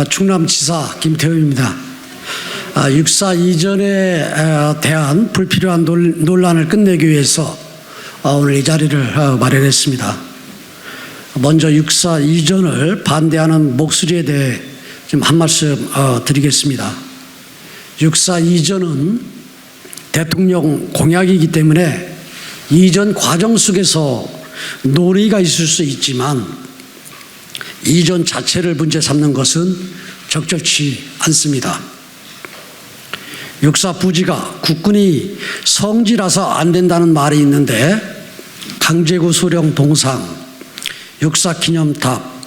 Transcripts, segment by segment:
충남지사 김태우입니다. 육사 이전에 대한 불필요한 논란을 끝내기 위해서 오늘 이 자리를 마련했습니다. 먼저 육사 이전을 반대하는 목소리에 대해 좀 한 말씀 드리겠습니다. 육사 이전은 대통령 공약이기 때문에 이전 과정 속에서 논의가 있을 수 있지만 이전 자체를 문제 삼는 것은 적절치 않습니다. 육사 부지가 국군이 성지라서 안 된다는 말이 있는데 강제구 소령 동상, 육사 기념탑,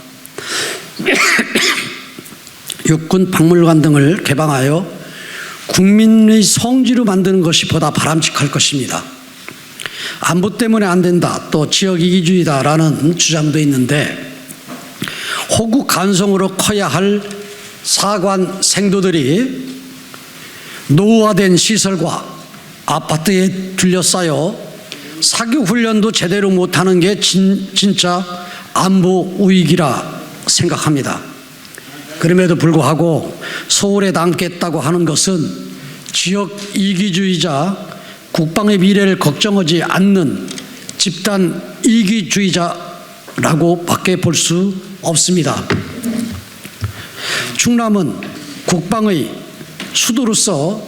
육군 박물관 등을 개방하여 국민의 성지로 만드는 것이 보다 바람직할 것입니다. 안보 때문에 안 된다, 또 지역 이기주의다라는 주장도 있는데 호국 간성으로 커야 할 사관 생도들이 노후화된 시설과 아파트에 둘러싸여 사교 훈련도 제대로 못하는 게 진짜 안보 우익이라 생각합니다. 그럼에도 불구하고 서울에 남겠다고 하는 것은 지역 이기주의자, 국방의 미래를 걱정하지 않는 집단 이기주의자라고 밖에 볼 수 없습니다. 충남은 국방의 수도로서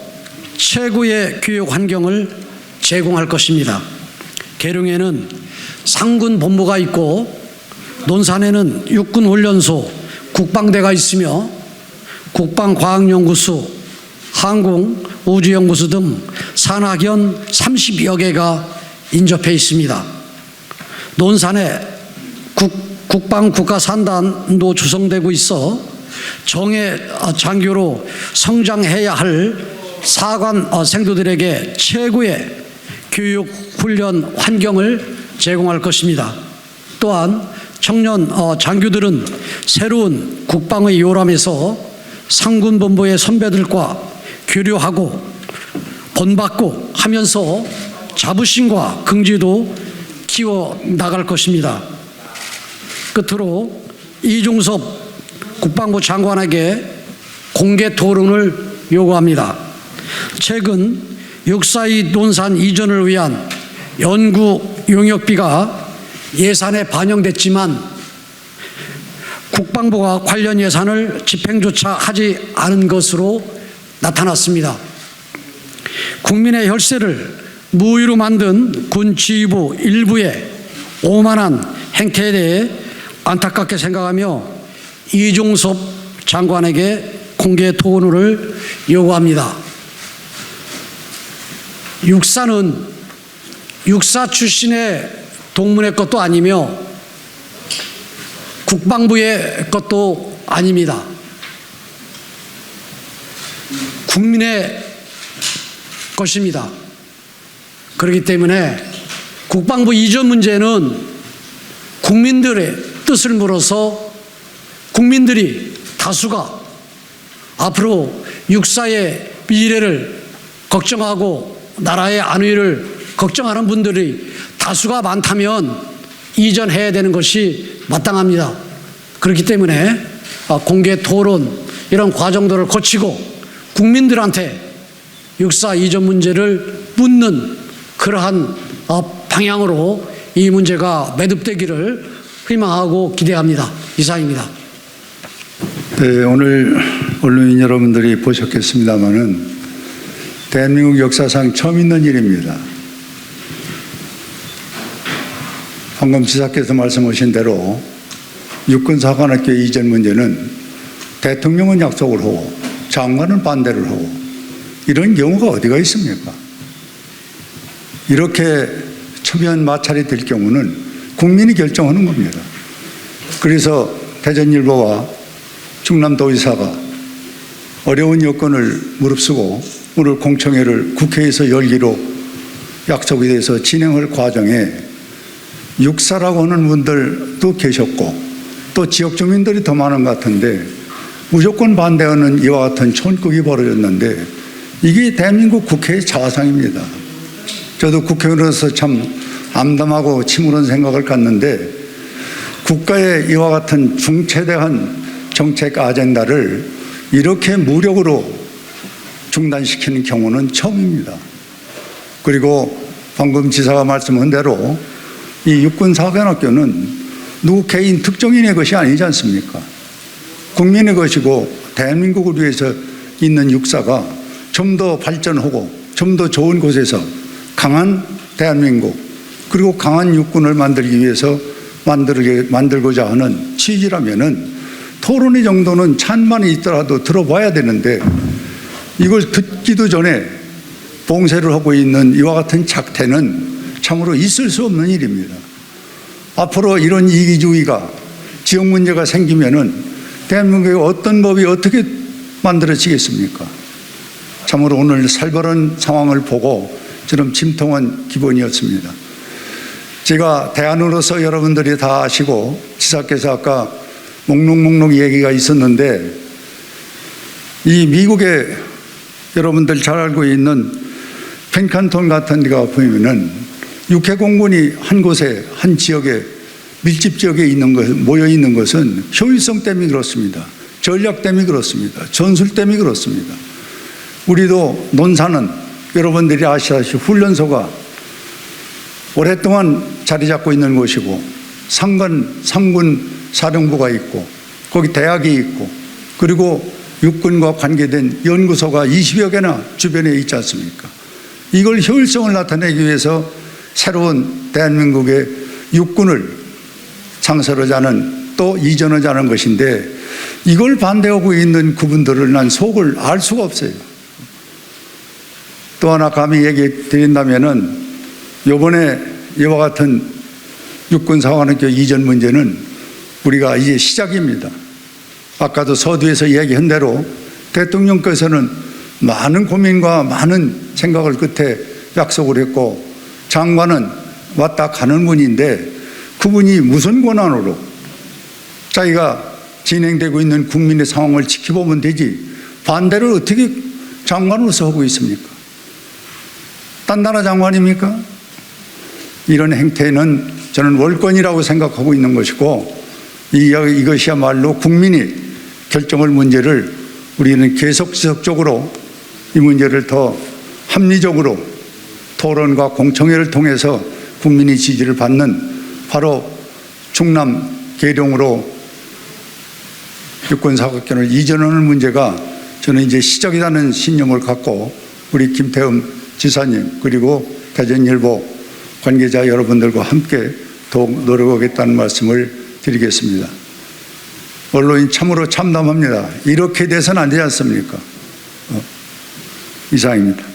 최고의 교육 환경을 제공할 것입니다. 계룡에는 상군 본부가 있고 논산에는 육군훈련소, 국방대가 있으며 국방과학연구소, 항공우주연구소 등 산학연 30여 개가 인접해 있습니다. 논산에 국방국가산단도 조성되고 있어 정예 장교로 성장해야 할 사관 생도들에게 최고의 교육 훈련 환경을 제공할 것입니다. 또한 청년 장교들은 새로운 국방의 요람에서 상군본부의 선배들과 교류하고 본받고 하면서 자부심과 긍지도 키워 나갈 것입니다. 끝으로 이종섭 국방부 장관에게 공개 토론을 요구합니다. 최근 육사이 논산 이전을 위한 연구 용역비가 예산에 반영됐지만 국방부가 관련 예산을 집행조차 하지 않은 것으로 나타났습니다. 국민의 혈세를 무의로 만든 군 지휘부 일부의 오만한 행태에 대해 안타깝게 생각하며 이종섭 장관에게 공개 토론을 요구합니다. 육사는 육사 출신의 동문의 것도 아니며 국방부의 것도 아닙니다. 국민의 것입니다. 그렇기 때문에 국방부 이전 문제는 국민들의 뜻을 물어서 국민들이 다수가 앞으로 육사의 미래를 걱정하고 나라의 안위를 걱정하는 분들이 다수가 많다면 이전해야 되는 것이 마땅합니다. 그렇기 때문에 공개 토론 이런 과정들을 거치고 국민들한테 육사 이전 문제를 묻는 그러한 방향으로 이 문제가 매듭되기를 희망하고 기대합니다. 이상입니다. 네, 오늘 언론인 여러분들이 보셨겠습니다마는 대한민국 역사상 처음 있는 일입니다. 방금 지사께서 말씀하신 대로 육군사관학교 이전 문제는 대통령은 약속을 하고 장관은 반대를 하고 이런 경우가 어디가 있습니까? 이렇게 초면 마찰이 될 경우는 국민이 결정하는 겁니다. 그래서 대전일보와 충남도의사가 어려운 여건을 무릅쓰고 오늘 공청회를 국회에서 열기로 약속이 돼서 진행할 과정에 육사라고 하는 분들도 계셨고 또 지역 주민들이 더 많은 것 같은데 무조건 반대하는 이와 같은 촌극이 벌어졌는데 이게 대한민국 국회의 자화상입니다. 저도 국회의원으로서 참 암담하고 침울한 생각을 갖는데 국가의 이와 같은 중체대한 정책 아젠다를 이렇게 무력으로 중단시키는 경우는 처음입니다. 그리고 방금 지사가 말씀한 대로 이 육군사관학교는 누구 개인 특정인의 것이 아니지 않습니까? 국민의 것이고 대한민국을 위해서 있는 육사가 좀 더 발전하고 좀 더 좋은 곳에서 강한 대한민국 그리고 강한 육군을 만들기 위해서 만들고자 하는 취지라면은 토론회 정도는 찬반이 있더라도 들어봐야 되는데 이걸 듣기도 전에 봉쇄를 하고 있는 이와 같은 작태는 참으로 있을 수 없는 일입니다. 앞으로 이런 이기주의가 지역 문제가 생기면은 대한민국에 어떤 법이 어떻게 만들어지겠습니까? 참으로 오늘 살벌한 상황을 보고 저는 침통한 기분이었습니다. 제가 대안으로서 여러분들이 다 아시고 지사께서 아까 목록 얘기가 있었는데 이 미국에 여러분들 잘 알고 있는 펜칸톤 같은 데가 보면은 육해공군이 한 곳에 한 지역에 밀집 지역에 모여 있는 것은 효율성 때문에 그렇습니다. 전략 때문에 그렇습니다. 전술 때문에 그렇습니다. 우리도 논사는 여러분들이 아시다시피 훈련소가 오랫동안 자리 잡고 있는 곳이고 상군 사령부가 있고 거기 대학이 있고 그리고 육군과 관계된 연구소가 20여 개나 주변에 있지 않습니까? 이걸 효율성을 나타내기 위해서 새로운 대한민국의 육군을 창설하자는 또 이전하자는 것인데 이걸 반대하고 있는 그분들을 난 속을 알 수가 없어요. 또 하나 감히 얘기 드린다면은 이번에 이와 같은 육군사관학교 이전 문제는 우리가 이제 시작입니다. 아까도 서두에서 얘기한 대로 대통령께서는 많은 고민과 많은 생각을 끝에 약속을 했고 장관은 왔다 가는 분인데 그분이 무슨 권한으로 자기가 진행되고 있는 국민의 상황을 지켜보면 되지 반대를 어떻게 장관으로서 하고 있습니까? 딴 나라 장관입니까? 이런 행태는 저는 월권이라고 생각하고 있는 것이고 이것이야말로 국민이 결정할 문제를 우리는 계속 지속적으로 이 문제를 더 합리적으로 토론과 공청회를 통해서 국민의 지지를 받는 바로 충남 계룡으로 육군사관학교를 이전하는 문제가 저는 이제 시작이라는 신념을 갖고 우리 김태흠 지사님 그리고 대전일보 관계자 여러분들과 함께 더욱 노력하겠다는 말씀을 드리겠습니다. 언론인 참으로 참담합니다. 이렇게 돼서는 안 되지 않습니까? 이상입니다.